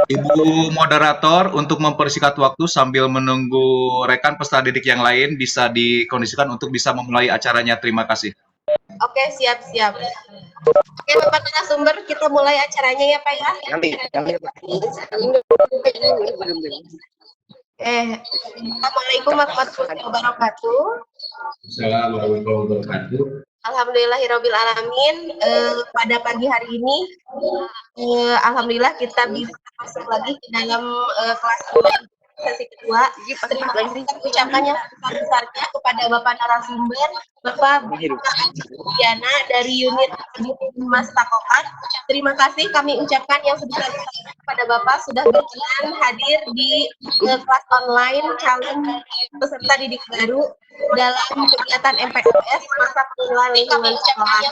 Ibu moderator, untuk mempersingkat waktu sambil menunggu rekan peserta didik yang lain bisa dikondisikan untuk bisa memulai acaranya. Terima kasih. Oke, siap-siap. Oke, Bapak narasumber, kita mulai acaranya ya, Pak ya. Assalamualaikum warahmatullahi wabarakatuh. Assalamualaikum warahmatullahi wabarakatuh. Alhamdulillahirabbil alamin. Pada pagi hari ini, alhamdulillah kita bisa masuk lagi ke dalam kelas sesi kedua. Terima kasih ucapan yang sebesar-besarnya kepada Bapak narasumber, Bapak Diana dari unit Mas Takokan. Terima kasih kami ucapkan yang sebesar-besarnya kepada Bapak sudah berkenan hadir di kelas online calon peserta didik baru dalam kegiatan MPLS masa pengelolaan lingkungan sekolah.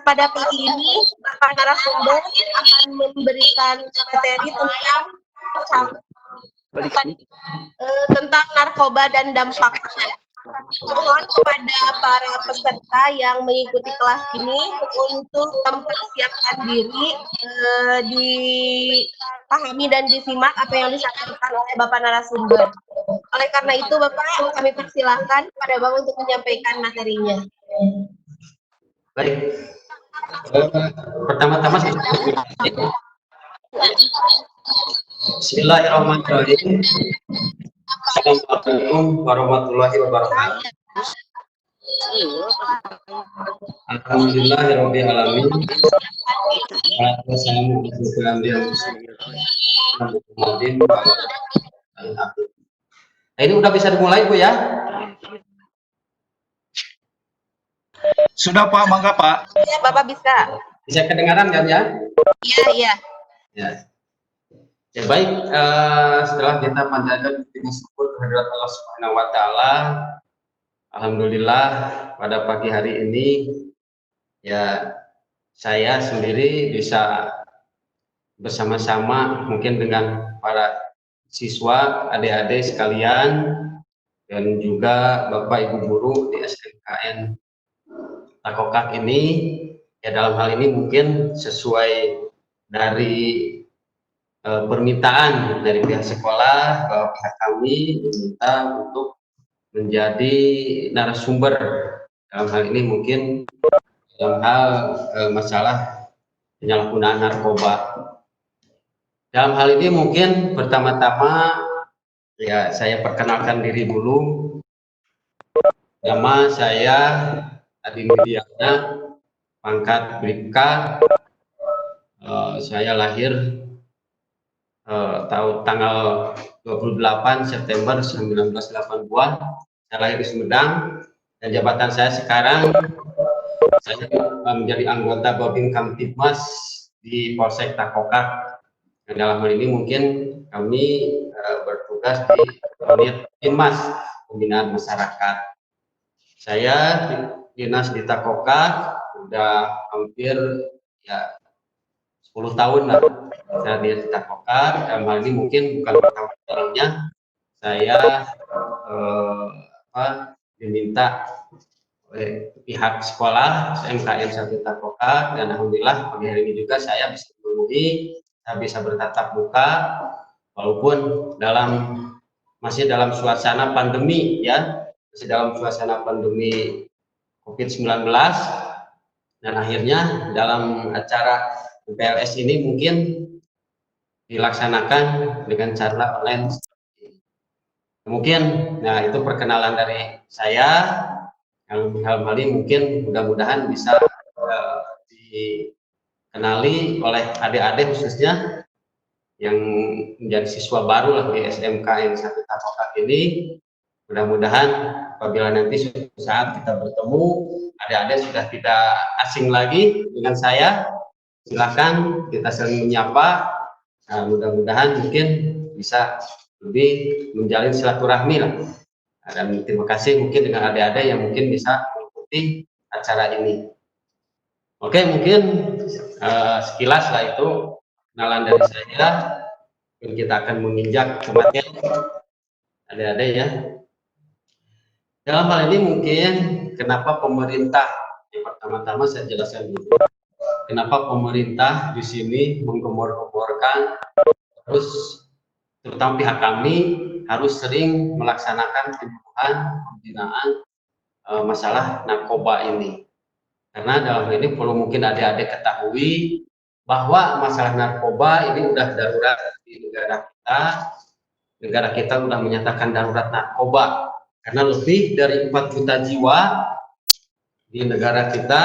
Pada pagi ini Bapak narasumber akan memberikan materi tentang narkoba dan dampaknya. Mohon kepada para peserta yang mengikuti kelas ini untuk mempersiapkan diri, dipahami dan disimak apa yang disampaikan oleh Bapak narasumber. Oleh karena itu, Bapak, kami persilahkan kepada Bapak untuk menyampaikan materinya. Baik. Pertama-tama Bismillahirrahmanirrahim. Assalamualaikum warahmatullahi wabarakatuh. Alhamdulillahirabbil alamin. Nah, ini udah bisa dimulai, Bu ya? Sudah Pak, mangga Pak. Ya, Bapak bisa. Bisa kedengaran kan ya? Iya, iya. Ya. Ya baik, setelah kita panjatkan puji syukur kehadirat Allah Subhanahu wa taala, alhamdulillah pada pagi hari ini ya saya sendiri bisa bersama-sama mungkin dengan para siswa, adik-adik sekalian dan juga Bapak Ibu guru di SMKN Takokak ini, ya dalam hal ini mungkin sesuai dari permintaan dari pihak sekolah bahwa pihak kami diminta untuk menjadi narasumber dalam hal ini mungkin dalam hal masalah penyalahgunaan narkoba. Dalam hal ini mungkin pertama-tama ya saya perkenalkan diri dulu. Nama saya Adi Widiana, pangkat Bribka. Saya lahir tanggal 28 September 1982. Saya lahir di Sumedang dan jabatan saya sekarang saya menjadi anggota Babin Kamtibmas di Polsek Takokak. Dan dalam hal ini mungkin kami bertugas di unit Binmas pembinaan masyarakat. Saya dinas di Takokak sudah hampir ya 10 tahun lah saya di Takokak. Dalam hal ini mungkin bukan pertama kalinya saya diminta oleh pihak sekolah SMKN 1 Takokak, dan alhamdulillah pagi hari ini juga saya bisa memenuhi, saya bisa bertatap muka walaupun masih dalam suasana pandemi ya, masih dalam suasana pandemi COVID-19, dan akhirnya dalam acara PLS ini mungkin dilaksanakan dengan cara online. Mungkin, nah itu perkenalan dari saya. Yang hal ini mungkin mudah-mudahan bisa dikenali oleh adik-adik khususnya yang menjadi siswa baru lah di SMKN 1 Takokak ini. Mudah-mudahan apabila nanti suatu saat kita bertemu, adik-adik sudah tidak asing lagi dengan saya. Silahkan kita saling menyapa. Nah, mudah-mudahan mungkin bisa lebih menjalin silaturahmi lah. Nah, dan terima kasih mungkin dengan adik-adik yang mungkin bisa mengikuti acara ini. Oke, mungkin sekilas lah itu kenalan dari saya. Kita akan menginjak ke materi adik-adik ya. Dalam hal ini mungkin kenapa pemerintah, yang pertama-tama saya jelaskan dulu, kenapa pemerintah di sini menggembor-gemborkan, terus terutama pihak kami harus sering melaksanakan penyuluhan pembinaan masalah narkoba ini. Karena dalam hal ini perlu mungkin adik-adik ketahui bahwa masalah narkoba ini udah darurat di negara kita. Negara kita sudah menyatakan darurat narkoba karena lebih dari 4 juta jiwa di negara kita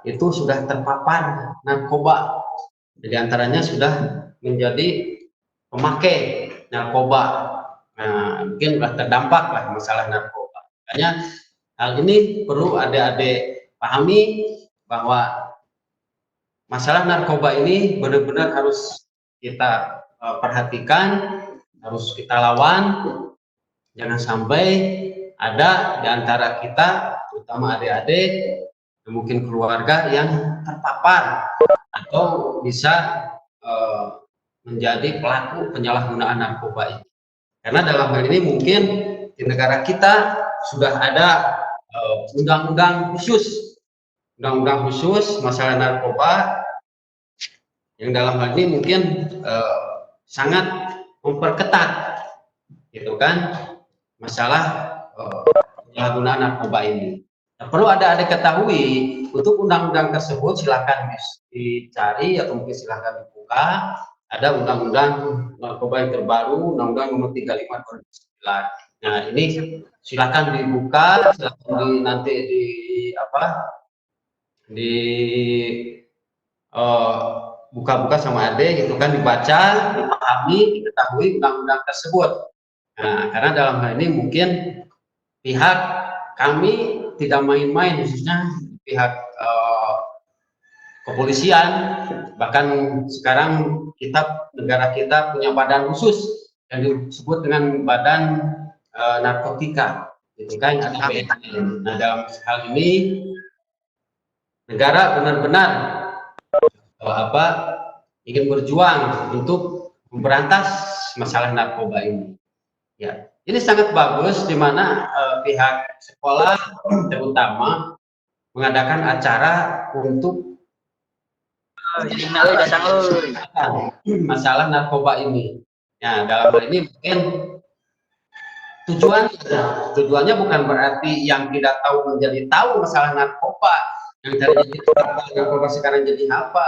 itu sudah terpapar narkoba. Di antaranya sudah menjadi pemakai narkoba. Nah, mungkin sudah terdampak lah masalah narkoba. Makanya hal ini perlu adik-adik pahami bahwa masalah narkoba ini benar-benar harus kita perhatikan, harus kita lawan. Jangan sampai ada di antara kita, terutama adik-adik, mungkin keluarga yang terpapar atau bisa menjadi pelaku penyalahgunaan narkoba ini. Karena dalam hal ini mungkin di negara kita sudah ada undang-undang khusus masalah narkoba yang dalam hal ini mungkin sangat memperketat, gitu kan, masalah penyalahgunaan narkoba ini. Nah, perlu ada ketahui untuk undang-undang tersebut silakan dicari atau mungkin silakan dibuka. Ada undang-undang narkoba yang terbaru, undang-undang nomor 35 2009. Nah, ini silakan dibuka, silakan nanti buka-buka sama adik, gitu kan, dibaca, dipahami, diketahui undang-undang tersebut. Nah, karena dalam hal ini mungkin pihak kami tidak main-main, khususnya pihak kepolisian. Bahkan sekarang negara kita punya badan khusus yang disebut dengan Badan Narkotika, gitu kan. Nah, dalam hal ini negara benar-benar ingin berjuang untuk memberantas masalah narkoba ini. Ya, ini sangat bagus di mana pihak sekolah terutama mengadakan acara untuk masalah narkoba ini. Ya, dalam hal ini mungkin tujuannya bukan berarti yang tidak tahu menjadi tahu masalah narkoba, yang tadinya narkoba sekarang jadi apa.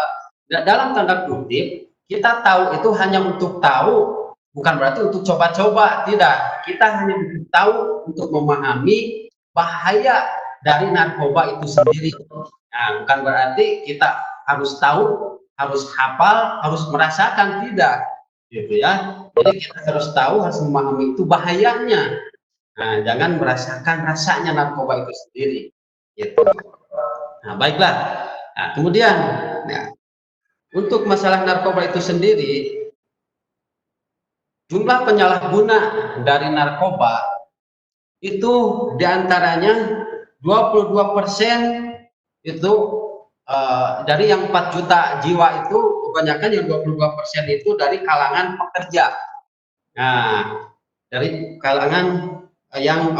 Dalam tanda kutip, kita tahu itu hanya untuk tahu, bukan berarti untuk coba-coba, tidak. Kita hanya tahu untuk memahami bahaya dari narkoba itu sendiri. Nah, bukan berarti kita harus tahu, harus hafal, harus merasakan, tidak, gitu ya. Jadi kita harus tahu, harus memahami itu bahayanya. Nah, jangan merasakan rasanya narkoba itu sendiri, gitu. Nah, baiklah. Nah, kemudian, ya, untuk masalah narkoba itu sendiri, jumlah penyalahguna dari narkoba itu diantaranya 22% itu dari yang 4 juta jiwa itu kebanyakan yang 22% itu dari kalangan pekerja. Nah, dari kalangan yang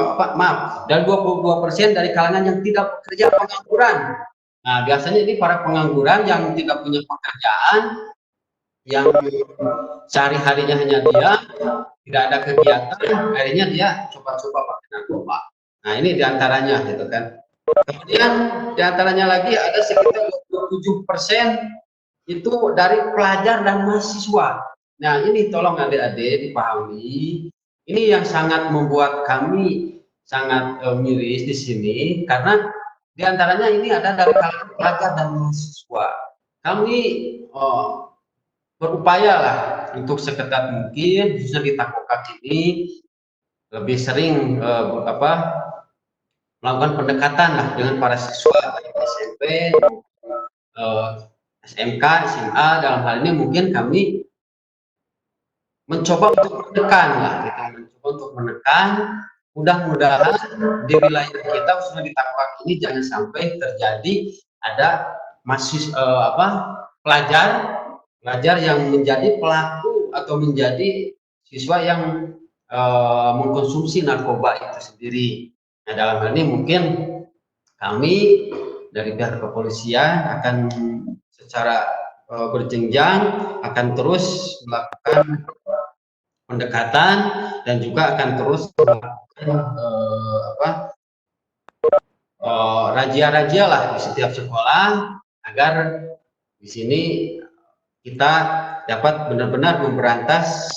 dan 22% dari kalangan yang tidak bekerja, pengangguran. Nah, biasanya ini para pengangguran yang tidak punya pekerjaan, yang sehari-harinya hanya dia tidak ada kegiatan, akhirnya dia coba-coba pakai narkoba. Nah, ini diantaranya, gitu kan. Kemudian diantaranya lagi ada sekitar 27% itu dari pelajar dan mahasiswa. Nah, ini tolong adik-adik dipahami. Ini yang sangat membuat kami sangat miris di sini, karena diantaranya ini ada dari kalangan pelajar dan mahasiswa. Kami berupaya lah untuk seketat mungkin, khususnya di Takokak ini lebih sering melakukan pendekatan lah dengan para siswa SMP, SMK, SMA. Dalam hal ini mungkin kami mencoba untuk menekan lah, kita mencoba untuk menekan. Mudah-mudahan di wilayah kita, khususnya di Takokak ini, jangan sampai terjadi ada pelajar yang menjadi pelaku atau menjadi siswa yang mengkonsumsi narkoba itu sendiri. Nah, dalam hal ini mungkin kami dari pihak kepolisian akan secara berjenjang akan terus melakukan pendekatan dan juga akan terus melakukan razia-razia lah di setiap sekolah agar di sini kita dapat benar-benar memberantas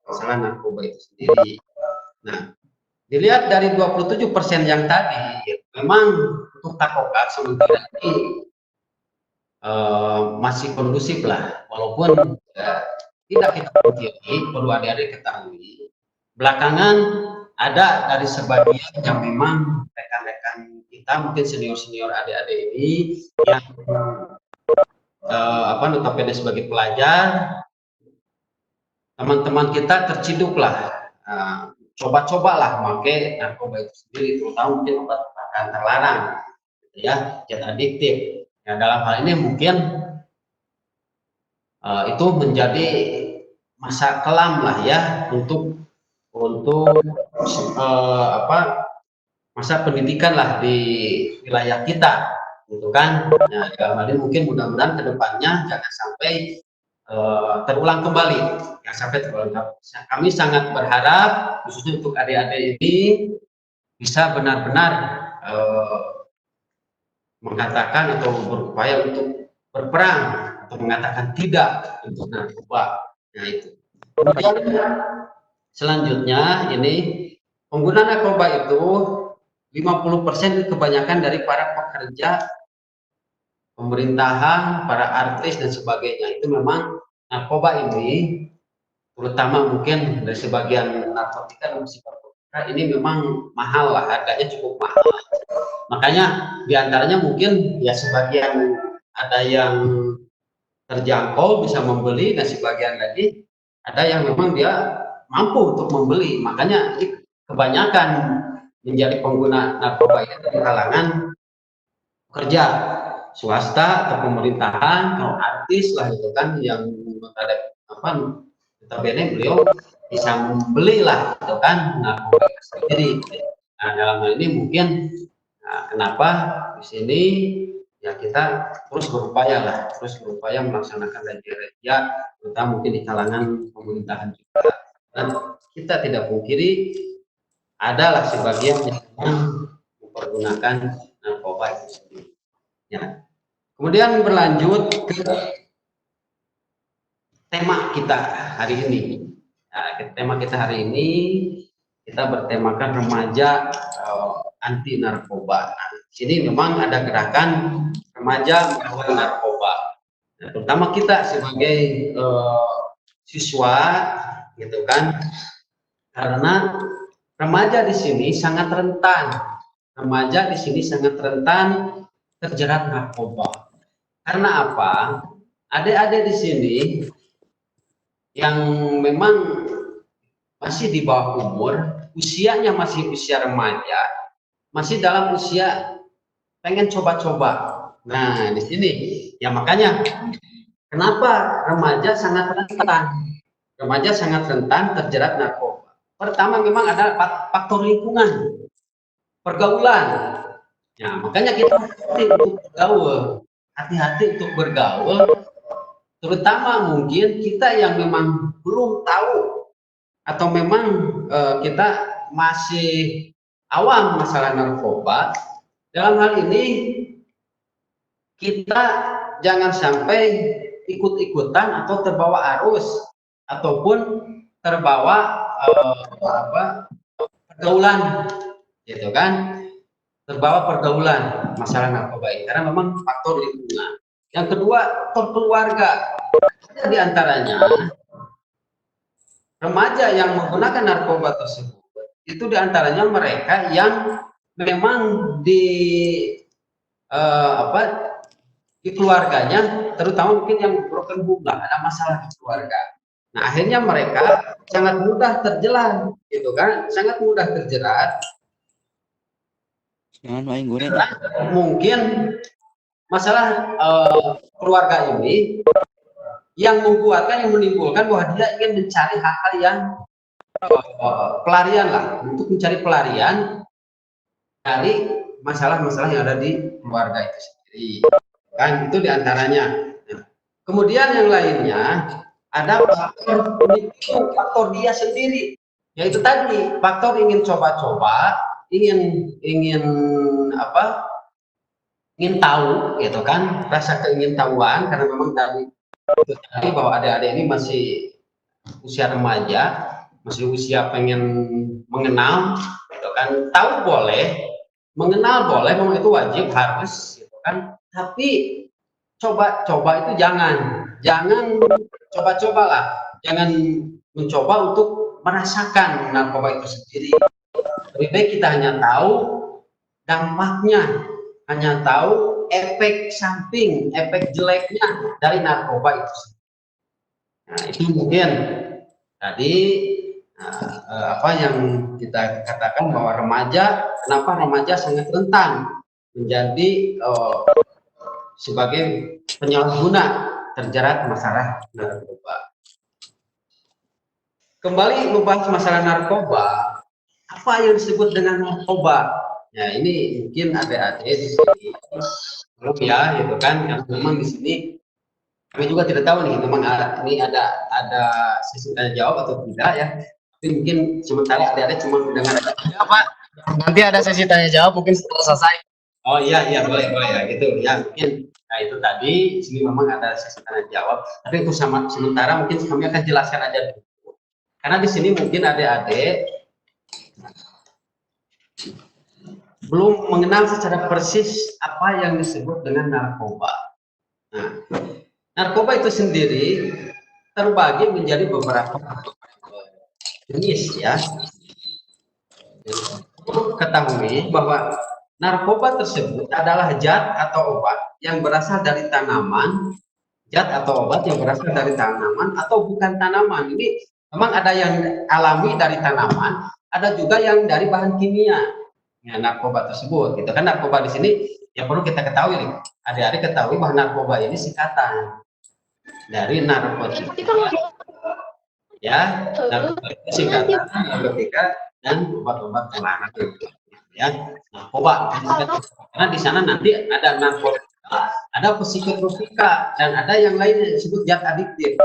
masalah narkoba itu sendiri. Nah, dilihat dari 27% yang tadi, memang untuk Takoka sebenarnya ini masih kondusif lah, walaupun tidak kita pungkiri, perlu adik-adik ketahui, belakangan ada dari sebagian yang memang rekan-rekan kita, mungkin senior-senior adik-adik ini yang notabene sebagai pelajar, teman-teman kita terciduk lah, coba-cobalah pakai narkoba itu sendiri, terutama mungkin obat-obatan terlarang, ya, zat adiktif. Ya, dalam hal ini mungkin itu menjadi masa kelam lah ya untuk masa pendidikan lah di wilayah kita, gitu kan. Nah, dalam hal ini mungkin mudah-mudahan kedepannya jangan sampai terulang kembali, yang sampai terulang. Kami sangat berharap khususnya untuk adik-adik ini bisa benar-benar mengatakan atau berupaya untuk berperang atau mengatakan tidak untuk narkoba. Nah itu. Kemudian selanjutnya ini pengguna narkoba itu 50% kebanyakan dari para pekerja pemerintahan, para artis dan sebagainya. Itu memang narkoba ini, terutama mungkin dari sebagian narkotika dan psikotropa ini memang mahal lah, harganya cukup mahal. Makanya diantaranya mungkin ya sebagian ada yang terjangkau bisa membeli dan sebagian lagi ada yang memang dia mampu untuk membeli. Makanya kebanyakan menjadi pengguna narkoba itu dari kalangan pekerja swasta atau pemerintahan, atau artis lah itu kan yang ada notabene beliau bisa membeli lah itu kan narkoba itu sendiri. Nah, dalam hal ini mungkin kenapa di sini ya kita terus berupaya melaksanakan razia-razia, terutama mungkin di kalangan pemerintahan juga. Dan kita tidak pungkiri adalah sebagian yang mempergunakan narkoba itu sendiri. Ya. Kemudian berlanjut ke tema kita hari ini. Nah, tema kita hari ini kita bertemakan remaja anti narkoba. Nah, di sini memang ada gerakan remaja melawan narkoba. Nah, terutama kita sebagai siswa, gitu kan, karena remaja di sini sangat rentan. Remaja di sini sangat rentan terjerat narkoba. Karena apa? Adik-adik di sini yang memang masih di bawah umur, usianya masih usia remaja, masih dalam usia pengen coba-coba. Nah, di sini ya makanya kenapa remaja sangat rentan? Remaja sangat rentan terjerat narkoba. Pertama memang ada faktor lingkungan, pergaulan. Ya, makanya kita hati-hati untuk bergaul, terutama mungkin kita yang memang belum tahu atau memang kita masih awam masalah narkoba. Dalam hal ini kita jangan sampai ikut-ikutan atau terbawa arus ataupun terbawa pergaulan, gitu kan, terbawa pergaulan masalah narkoba ini karena memang faktor lingkungan. Yang kedua, faktor keluarga. Di antaranya remaja yang menggunakan narkoba tersebut itu diantaranya mereka yang memang di keluarganya, terutama mungkin yang broken home lah, ada masalah di keluarga. Nah, akhirnya mereka sangat mudah terjerat, gitu kan, sangat mudah terjerat. Mungkin masalah keluarga ini yang membuatkan, yang menimbulkan bahwa dia ingin mencari hal-hal yang pelarian lah, untuk mencari pelarian dari masalah-masalah yang ada di keluarga itu sendiri. Kan itu diantaranya. Nah, kemudian yang lainnya ada faktor dia sendiri, yaitu tadi faktor ingin coba-coba, ingin apa? Ingin tahu, gitu kan? Rasa keingintahuan karena memang tadi itu tadi bahwa adik-adik ini masih usia remaja, masih usia pengen mengenal, gitu kan? Tahu boleh, mengenal boleh, memang itu wajib harus, gitu kan? Tapi coba-coba itu jangan coba-cobalah, jangan mencoba untuk merasakan narkoba itu sendiri. Lebih baik kita hanya tahu dampaknya, hanya tahu efek samping, efek jeleknya dari narkoba itu. Nah, itu mungkin tadi apa yang kita katakan bahwa kenapa remaja sangat rentan menjadi sebagai penyalahguna terjerat masalah narkoba. Kembali membahas masalah narkoba, apa yang disebut dengan narkoba? Ya ini mungkin adik-adik di sini belum ya, gitu kan? Yang memang di sini kami juga tidak tahu nih, memang ini ada sesi tanya jawab atau tidak ya. Tapi mungkin sementara adik-adik cuma mendengar. Ya Pak, nanti ada sesi tanya jawab mungkin setelah selesai. Oh iya boleh ya gitu ya mungkin. Nah itu tadi di sini memang ada sesi tanya jawab. Tapi itu sementara mungkin kami akan jelaskan aja dulu. Karena di sini mungkin adik-adik belum mengenal secara persis apa yang disebut dengan narkoba. Nah, narkoba itu sendiri terbagi menjadi beberapa jenis ya. Ketahui bahwa narkoba tersebut adalah zat atau obat yang berasal dari tanaman, zat atau obat yang berasal dari tanaman atau bukan tanaman. Ini memang ada yang alami dari tanaman, ada juga yang dari bahan kimia. Ya, narkoba tersebut, gitu kan? Narkoba di sini yang perlu kita ketahui nih, adik-adik ketahui bahwa narkoba ini singkatan dari narkotika, ya, narkoba itu singkatan narkotika dan obat-obat terlarang, ya, narkoba. Karena di sana nanti ada narkotika, ada psikotropika, dan ada yang lain yang disebut zat adiktif,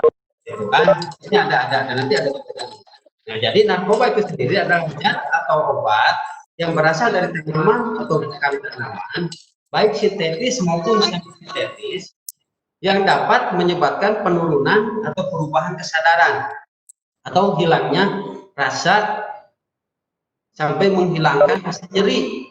gitu kan? Ini ada nanti ada. Nah, jadi narkoba itu sendiri adalah zat atau obat yang berasal dari tanaman atau bukan tanaman, baik sintetis maupun semi-sintetis, yang dapat menyebabkan penurunan atau perubahan kesadaran atau hilangnya rasa sampai menghilangkan rasa nyeri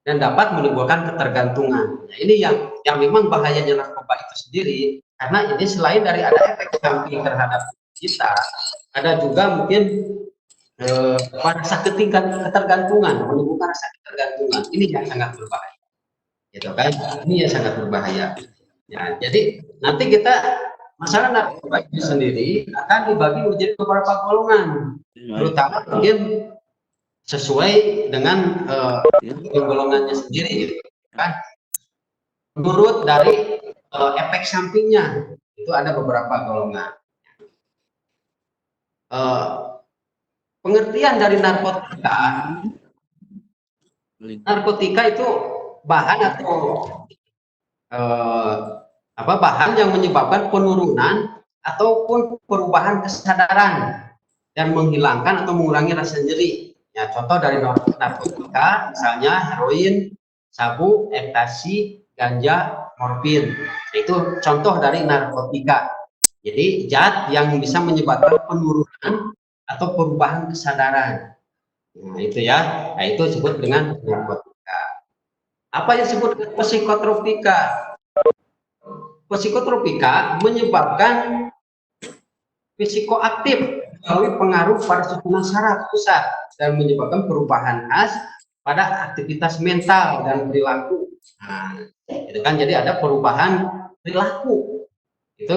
dan dapat menimbulkan ketergantungan. Nah, ini yang memang bahayanya narkoba itu sendiri, karena ini selain dari ada efek samping terhadap kita, ada juga mungkin rasa ketergantungan, menimbulkan rasa ketergantungan. Ini yang sangat berbahaya, gitu kan? Ini yang sangat berbahaya. Ya, jadi nanti kita masalah narkoba itu sendiri akan dibagi menjadi beberapa golongan, terutama mungkin sesuai dengan golongannya sendiri, kan? Menurut dari efek sampingnya itu ada beberapa golongan. Pengertian dari narkotika itu bahan atau bahan yang menyebabkan penurunan ataupun perubahan kesadaran dan menghilangkan atau mengurangi rasa nyeri. Ya, contoh dari narkotika misalnya heroin, sabu, ekstasi, ganja, morfin. Itu contoh dari narkotika. Jadi zat yang bisa menyebabkan penurunan atau perubahan kesadaran. Nah, itu ya. Nah, itu disebut dengan narkotika. Apa yang disebut dengan psikotropika? Psikotropika menyebabkan psikoaktif melalui pengaruh pada susunan saraf pusat dan menyebabkan perubahan khas pada aktivitas mental dan perilaku. Nah, itu kan jadi ada perubahan perilaku. Itu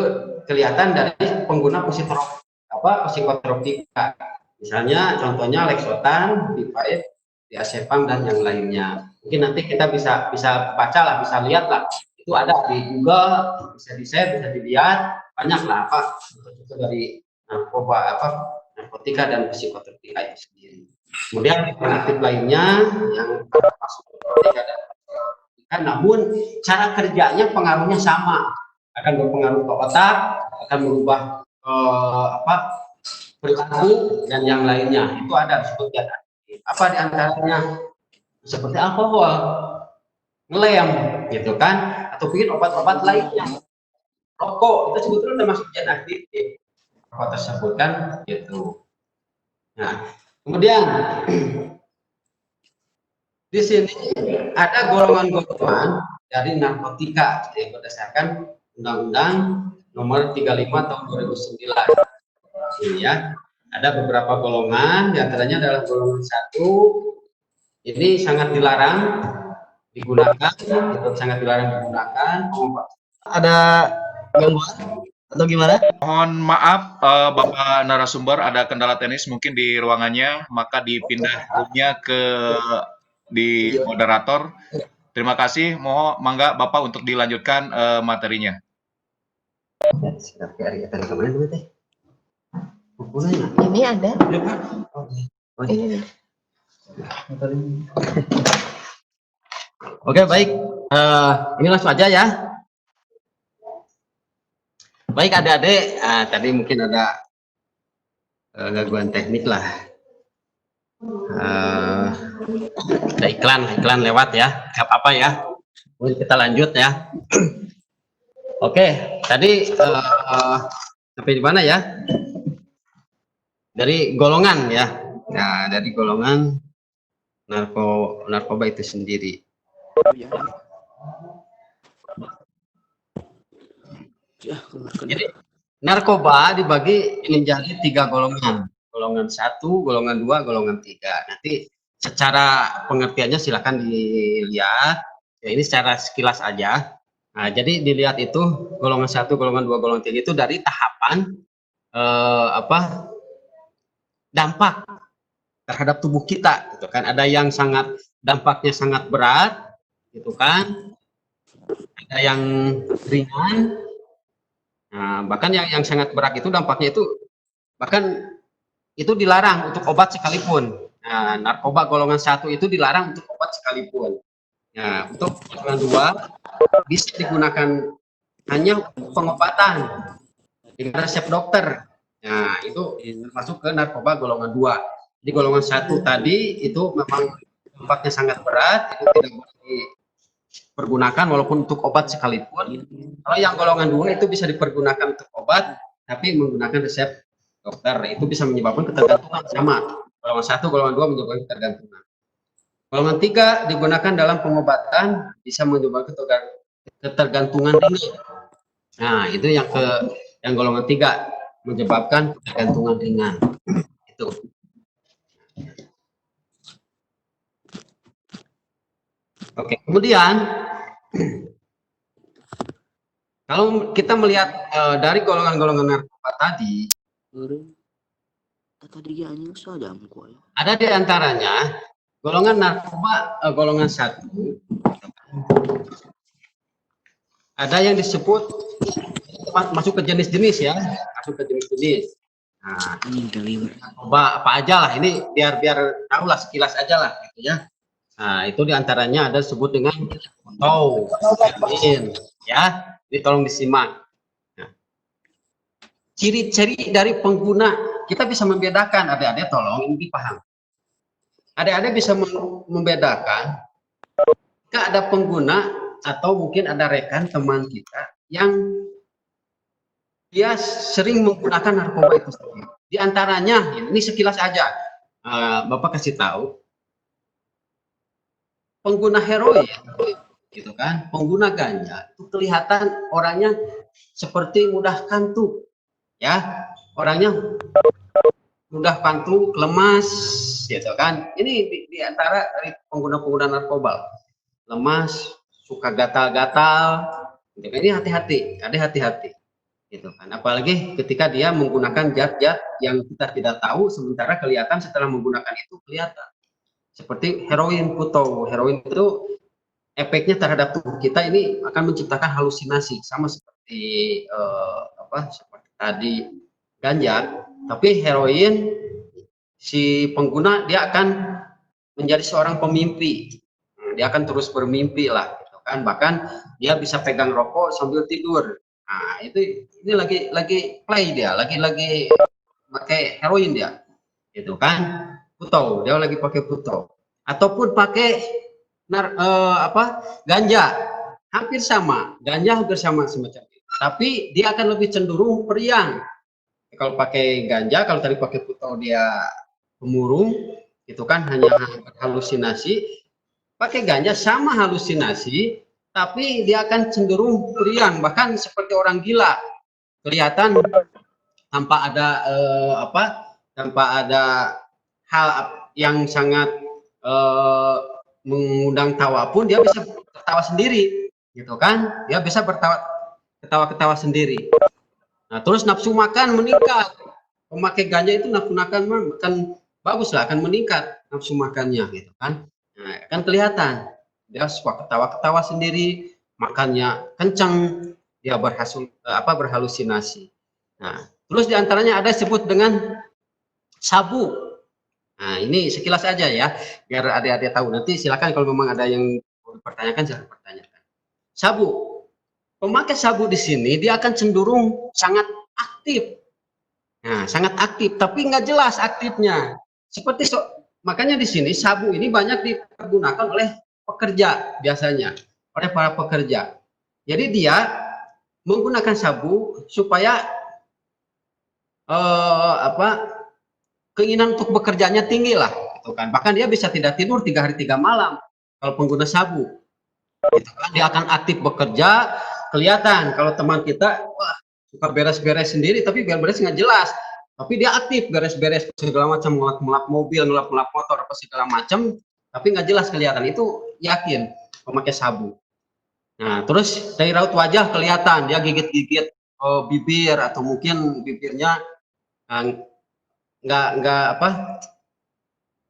kelihatan dari pengguna psikotropika. Misalnya contohnya Lexotan, Divaid, diazepam dan yang lainnya. Mungkin nanti kita bisa baca lah, bisa lihat lah. Itu ada di Google, bisa di-share, bisa dilihat, banyak lah apa itu dari narkotika dan psikotropika itu sendiri. Kemudian alternatif lainnya yang masuk ada, namun cara kerjanya pengaruhnya sama, akan berpengaruh ke otak, akan merubah perilaku dan yang lainnya. Itu ada disebut zat aktif. Apa diantaranya? Seperti alkohol, ngelem, gitu kan, atau mungkin obat-obat lainnya. Rokok itu sebetulnya termasuk zat aktif rokok tersebut kan, gitu. Nah, kemudian di sini ada golongan-golongan dari narkotika yang berdasarkan Undang-Undang Nomor 35 Tahun 2009. Ini ya, ada beberapa golongan, diantaranya adalah golongan 1, ini sangat dilarang digunakan, sangat dilarang digunakan. Ada gangguan atau gimana? Mohon maaf, Bapak narasumber, ada kendala teknis mungkin di ruangannya, maka dipindah roomnya di moderator. Terima kasih. Mohon mangga Bapak untuk dilanjutkan materinya. Ini ada. Ini. Oke, baik. Ini langsung aja ya. Baik adik-adik, tadi mungkin ada gangguan teknik lah. Ada iklan lewat ya, nggak apa-apa ya. Kemudian kita lanjut ya. Oke, tadi sampai di mana ya? Dari golongan ya. Nah, dari golongan narkoba itu sendiri. Jadi narkoba dibagi menjadi 3 golongan. Golongan 1, golongan 2, golongan 3. Nanti secara pengertiannya silakan dilihat. Ya, ini secara sekilas aja. Nah, jadi dilihat itu golongan 1, golongan 2, golongan 3 itu dari tahapan dampak terhadap tubuh kita, gitu kan. Ada yang dampaknya sangat berat, gitu kan. Ada yang ringan. Nah, bahkan yang sangat berat itu dampaknya itu bahkan itu dilarang untuk obat sekalipun. Nah, narkoba golongan 1 itu dilarang untuk obat sekalipun. Nah, untuk golongan 2 bisa digunakan hanya pengobatan dengan resep dokter. Nah, itu masuk ke narkoba golongan 2. Di golongan 1 tadi itu memang dampaknya sangat berat, itu tidak boleh dipergunakan walaupun untuk obat sekalipun. Kalau yang golongan 2 itu bisa dipergunakan untuk obat tapi menggunakan resep dokter, itu bisa menyebabkan ketergantungan. Sama, golongan 1, golongan 2 menyebabkan ketergantungan. Golongan 3 digunakan dalam pengobatan, bisa menyebabkan ketergantungan ringan. Nah, itu yang golongan 3 menyebabkan ketergantungan ringan. Itu. Oke, kemudian kalau kita melihat dari golongan-golongan narkoba tadi, ada di antaranya golongan narkoba golongan 1, ada yang disebut masuk ke jenis-jenis ya, masuk ke jenis-jenis. Nah, narkoba apa aja lah, ini biar tahu lah, sekilas aja lah gitu ya. Nah, itu diantaranya ada disebut dengan heroin ya, ini tolong disimak. Nah, ciri-ciri dari pengguna kita bisa membedakan, adik-adik tolong ini dipaham. Adik-adik bisa membedakan jika ada pengguna atau mungkin ada rekan teman kita yang dia sering menggunakan narkoba itu sendiri. Di antaranya, ini sekilas aja, Bapak kasih tahu, pengguna heroin, gitu kan, pengguna ganja itu kelihatan orangnya seperti mudah kantuk, ya, orangnya mudah kantuk, lemas, gitu kan. Ini di antara dari pengguna-pengguna narkoba, lemas, suka gatal-gatal, gitu. Ini hati-hati, ada hati-hati. Gitu kan, apalagi ketika dia menggunakan zat-zat yang kita tidak tahu, sementara kelihatan setelah menggunakan itu kelihatan seperti heroin puto. Heroin itu efeknya terhadap tubuh kita ini akan menciptakan halusinasi, sama seperti seperti tadi ganja, tapi heroin si pengguna dia akan menjadi seorang pemimpi. Dia akan terus bermimpi lah, gitu kan. Bahkan dia bisa pegang rokok sambil tidur. Nah, ini lagi play dia, lagi pakai heroin dia, gitu kan. Putau, dia lagi pakai putau. Ataupun pakai ganja, hampir sama. Ganja hampir sama semacam itu. Tapi dia akan lebih cenderung periang. Kalau pakai ganja, kalau tadi pakai putau dia pemurung, itu kan hanya halusinasi. Pakai ganja sama halusinasi, tapi dia akan cenderung periang, bahkan seperti orang gila, kelihatan tanpa ada tanpa ada hal yang sangat mengundang tawa pun dia bisa tertawa sendiri, gitu kan? Dia bisa ketawa sendiri. Nah, terus nafsu makan meningkat. Pemakai ganja itu nafsu makan akan bagus lah, akan meningkat nafsu makannya, gitu kan? Nah, kan kelihatan dia suka ketawa sendiri, makannya kencang, dia berhalusinasi. Nah, terus diantaranya ada disebut dengan sabu. Nah, ini sekilas aja ya, biar adik-adik tahu. Nanti silakan kalau memang ada yang mau dipertanyakan, silakan pertanyakan. Sabu, pemakai sabu di sini dia akan cenderung sangat aktif. Nah, sangat aktif, tapi nggak jelas aktifnya. Makanya di sini sabu ini banyak digunakan oleh pekerja biasanya, oleh para pekerja. Jadi dia menggunakan sabu supaya keinginan untuk bekerjanya tinggi lah, gitu kan. Bahkan dia bisa tidak tidur 3 hari 3 malam kalau pengguna sabu. Gitu kan. Dia akan aktif bekerja, kelihatan kalau teman kita wah suka beres-beres sendiri, tapi beres nggak jelas. Tapi dia aktif beres-beres segala macam, ngelap mobil, ngelap motor, apa segala macam, tapi nggak jelas kelihatan. Itu yakin pemakai sabu. Nah, terus dari raut wajah kelihatan dia gigit-gigit bibir, atau mungkin bibirnya nggak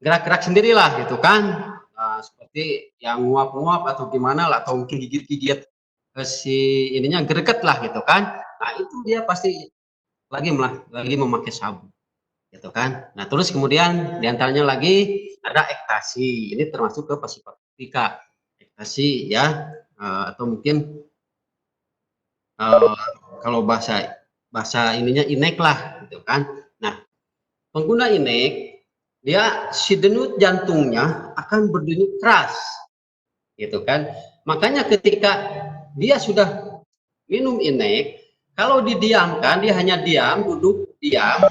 gerak-gerak sendirilah, gitu kan. Seperti yang nguap-nguap atau gimana lah, atau mungkin gigit-gigit si ininya greget lah, gitu kan. Nah, itu dia pasti lagi memakai sabu, gitu kan. Nah, terus kemudian diantaranya lagi ada ekstasi. Ini termasuk ke psikotika, ekstasi ya, atau mungkin kalau bahasa ininya inek lah, gitu kan. Nah, pengguna inek dia si denyut jantungnya akan berdenyut keras, gitu kan. Makanya ketika dia sudah minum inek, kalau didiamkan, dia hanya diam, duduk diam,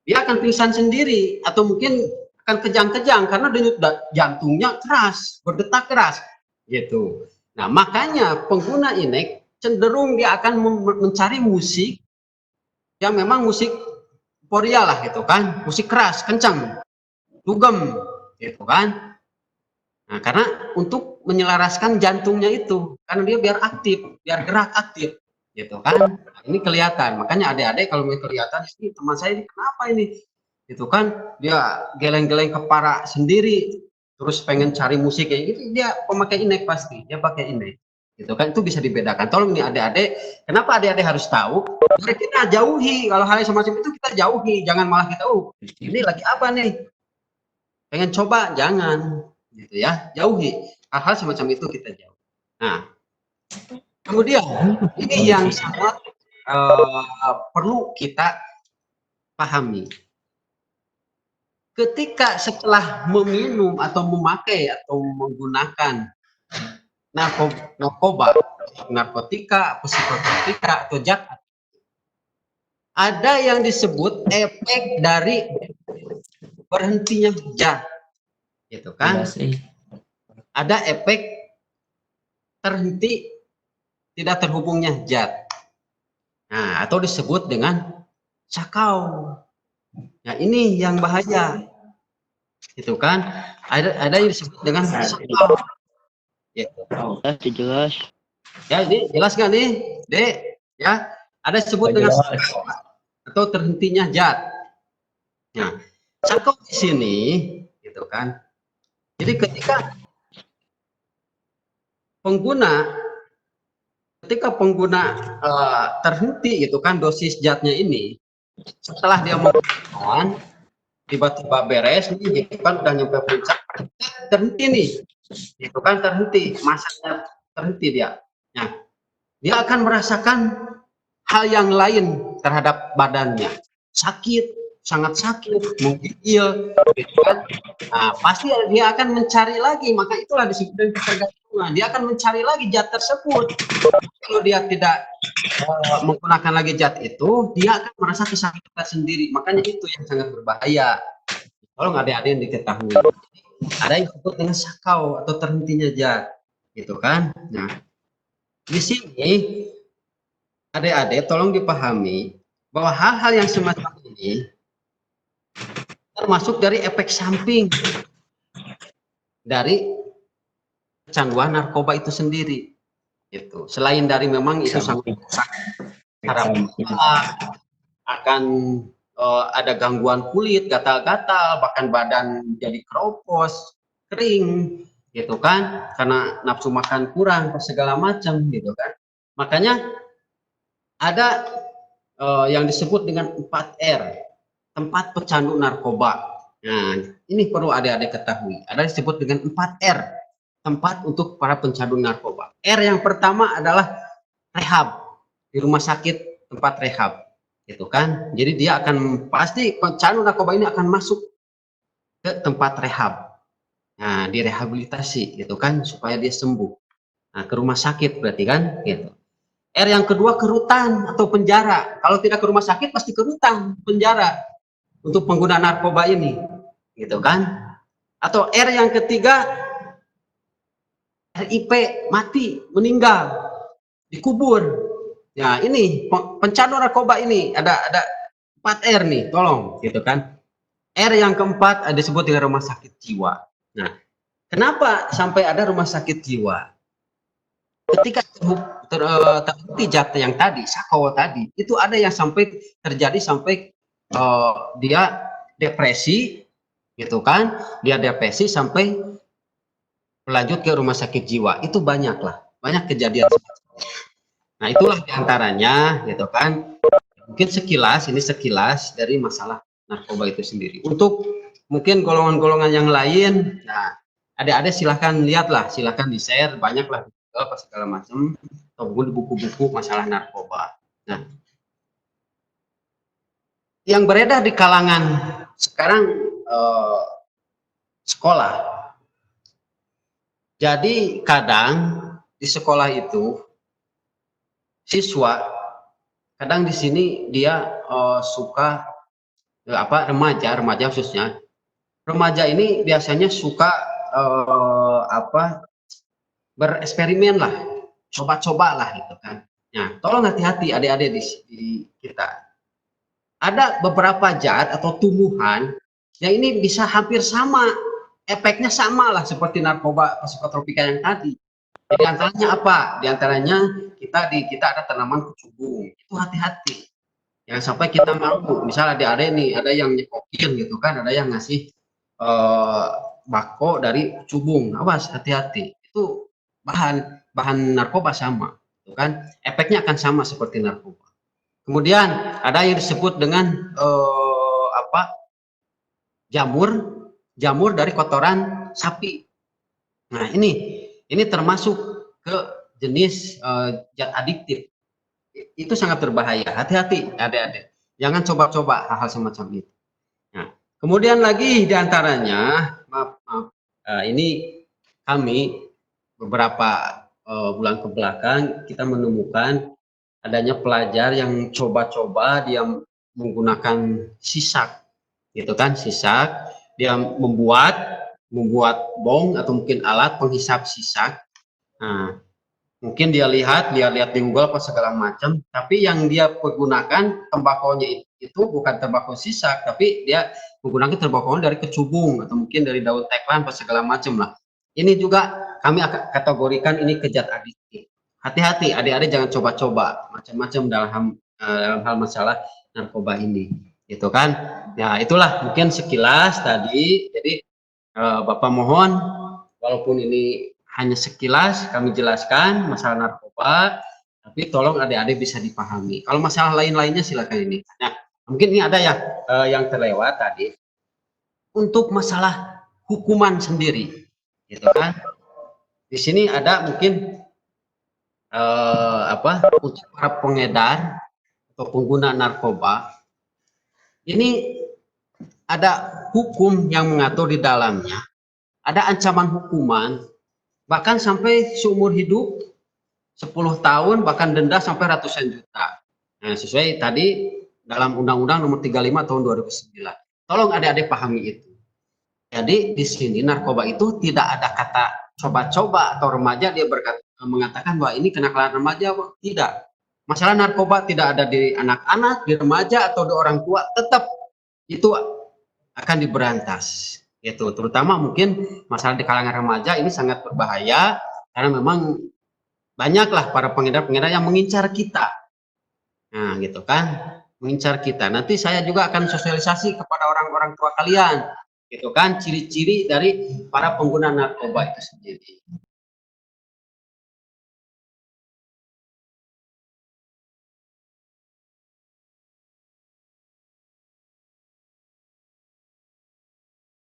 dia akan pingsan sendiri, atau mungkin akan kejang-kejang karena denyut jantungnya keras, berdetak keras, gitu. Nah, makanya pengguna inek cenderung dia akan mencari musik yang memang musik euforia lah, gitu kan, musik keras, kencang, dugem, gitu kan. Nah, karena untuk menyelaraskan jantungnya itu, karena dia biar aktif, biar gerak aktif, gitu kan. Nah, ini kelihatan. Makanya adik-adik kalau mau kelihatan, ini teman saya ini kenapa ini, gitu kan, dia geleng-geleng kepala sendiri, terus pengen cari musik kayak gitu, dia pemakai inek pasti, dia pakai inek, gitu kan. Itu bisa dibedakan. Tolong nih adik-adik, kenapa adik-adik harus tahu? Biar kita jauhi kalau hal semacam itu, kita jauhi, jangan malah kita ini lagi apa nih, pengen coba, jangan, gitu ya, jauhi hal-hal semacam itu, kita jauh. Nah, kemudian ini yang sangat perlu kita pahami. Ketika setelah meminum atau memakai atau menggunakan narkotika, psikotropika atau zat, ada yang disebut efek dari berhentinya zat, gitu kan. Ada efek terhenti tidak terhubungnya zat. Nah, atau disebut dengan sakau. Nah, ini yang bahaya, gitu kan. Ada yang disebut dengan sakau. Gitu. Jelas. Ya, ini jelas nggak nih, Dek? Ya, ada disebut dengan sakau atau terhentinya zat. Nah, sakau di sini, gitu kan. Jadi ketika pengguna terhenti, gitu kan, dosis zatnya ini, setelah dia menggunakan, tiba-tiba beres nih, gitu kan udah nyampe puncak, terhenti nih, gitu kan terhenti, masanya terhenti dia. Nah, dia akan merasakan hal yang lain terhadap badannya, sakit, sangat sakit, menggigil, gitu kan. Nah, pasti dia akan mencari lagi, maka itulah disebut dengan ketergantungan. Dia akan mencari lagi zat tersebut. Kalau dia tidak menggunakan lagi zat itu, dia akan merasa kesakitan sendiri. Makanya itu yang sangat berbahaya. Kalau adik-adik yang diketahui, ada yang disebut dengan sakau atau terhentinya zat, gitu kan. Nah, di sini adik-adik tolong dipahami bahwa hal-hal yang semacam ini termasuk dari efek samping dari kecanduan narkoba itu sendiri. Itu selain dari memang itu sangat merusak akan ada gangguan kulit, gatal-gatal, bahkan badan jadi keropos, kering, gitu kan, karena nafsu makan kurang, segala macam, gitu kan. Makanya ada yang disebut dengan 4R, tempat pecandu narkoba. Nah, ini perlu adik-adik ketahui. Ada disebut dengan 4R, tempat untuk para pecandu narkoba. R yang pertama adalah rehab, di rumah sakit tempat rehab, gitu kan. Jadi dia akan pasti pecandu narkoba ini akan masuk ke tempat rehab. Nah, direhabilitasi, gitu kan, supaya dia sembuh. Nah, ke rumah sakit berarti kan, gitu. R yang kedua ke rutan atau penjara. Kalau tidak ke rumah sakit pasti ke rutan, penjara untuk pengguna narkoba ini, gitu kan. Atau R yang ketiga RIP, mati, meninggal, dikubur. Ya, ini pencandu narkoba ini ada 4R nih, tolong, gitu kan. R yang keempat ada disebut dengan rumah sakit jiwa. Nah, kenapa sampai ada rumah sakit jiwa? Ketika terhenti zat yang tadi, sakau tadi, itu ada yang sampai terjadi sampai dia depresi, gitu kan? Dia depresi sampai berlanjut ke rumah sakit jiwa. Itu banyak lah, banyak kejadian. Nah, itulah diantaranya, gitu kan. Mungkin sekilas, ini sekilas dari masalah narkoba itu sendiri. Untuk mungkin golongan-golongan yang lain, nah, adik-adik silahkan lihatlah, silahkan di-share, banyaklah apa segala macam, ataupun di buku-buku masalah narkoba. Nah, yang beredar di kalangan sekarang sekolah. Jadi kadang di sekolah itu siswa kadang di sini dia suka remaja khususnya. Remaja ini biasanya suka bereksperimen lah, coba-coba lah, gitu kan. Nah, tolong hati-hati adik-adik di kita. Ada beberapa zat atau tumbuhan yang ini bisa hampir sama, efeknya sama lah seperti narkoba psikotropika yang tadi. Di antaranya apa? Di antaranya kita ada tanaman kecubung. Itu hati-hati. Jangan sampai kita mampu. Misal adik-adik nih, ada yang nyekokin gitu kan, ada yang ngasih bako dari kecubung. Awas, hati-hati. Itu bahan narkoba sama, gitu kan? Efeknya akan sama seperti narkoba. Kemudian ada yang disebut dengan jamur dari kotoran sapi. Nah, ini termasuk ke jenis zat adiktif. Itu sangat berbahaya. Hati-hati adik-adik. Jangan coba-coba hal-hal semacam itu. Nah, kemudian lagi diantaranya, ini kami beberapa bulan ke belakang kita menemukan adanya pelajar yang coba-coba dia menggunakan sisak, gitu kan, sisak. Dia membuat bong atau mungkin alat penghisap sisak. Nah, mungkin dia lihat di Google apa segala macam, tapi yang dia pergunakan tembakonya itu bukan tembakau sisak, tapi dia menggunakan tembakau dari kecubung atau mungkin dari daun teklan apa segala macam lah. Ini juga kami akan kategorikan ini ke zat adiktif. Hati-hati adik-adik, jangan coba-coba macam-macam dalam hal masalah narkoba ini, gitu kan. Ya, itulah mungkin sekilas tadi. Jadi Bapak mohon, walaupun ini hanya sekilas kami jelaskan masalah narkoba, tapi tolong adik-adik bisa dipahami. Kalau masalah lain-lainnya silakan ini. Nah, mungkin ini ada ya yang terlewat tadi. untuk masalah hukuman sendiri, gitu kan? Di sini ada mungkin untuk para pengedar atau pengguna narkoba, ini ada hukum yang mengatur di dalamnya, ada ancaman hukuman bahkan sampai seumur hidup 10 tahun, bahkan denda sampai ratusan juta. Nah, sesuai tadi dalam Undang-Undang Nomor 35 Tahun 2009. Tolong adik-adik pahami itu. Jadi di sini narkoba itu tidak ada kata coba-coba atau remaja dia mengatakan bahwa ini kenakalan remaja, tidak. Masalah narkoba tidak ada di anak-anak, di remaja atau di orang tua, tetap itu akan diberantas. Itu terutama mungkin masalah di kalangan remaja ini sangat berbahaya karena memang banyaklah para pengedar-pengedar yang mengincar kita. Nah, gitu kan, mengincar kita. Nanti saya juga akan sosialisasi kepada orang-orang tua kalian, gitu kan, ciri-ciri dari para pengguna narkoba itu sendiri.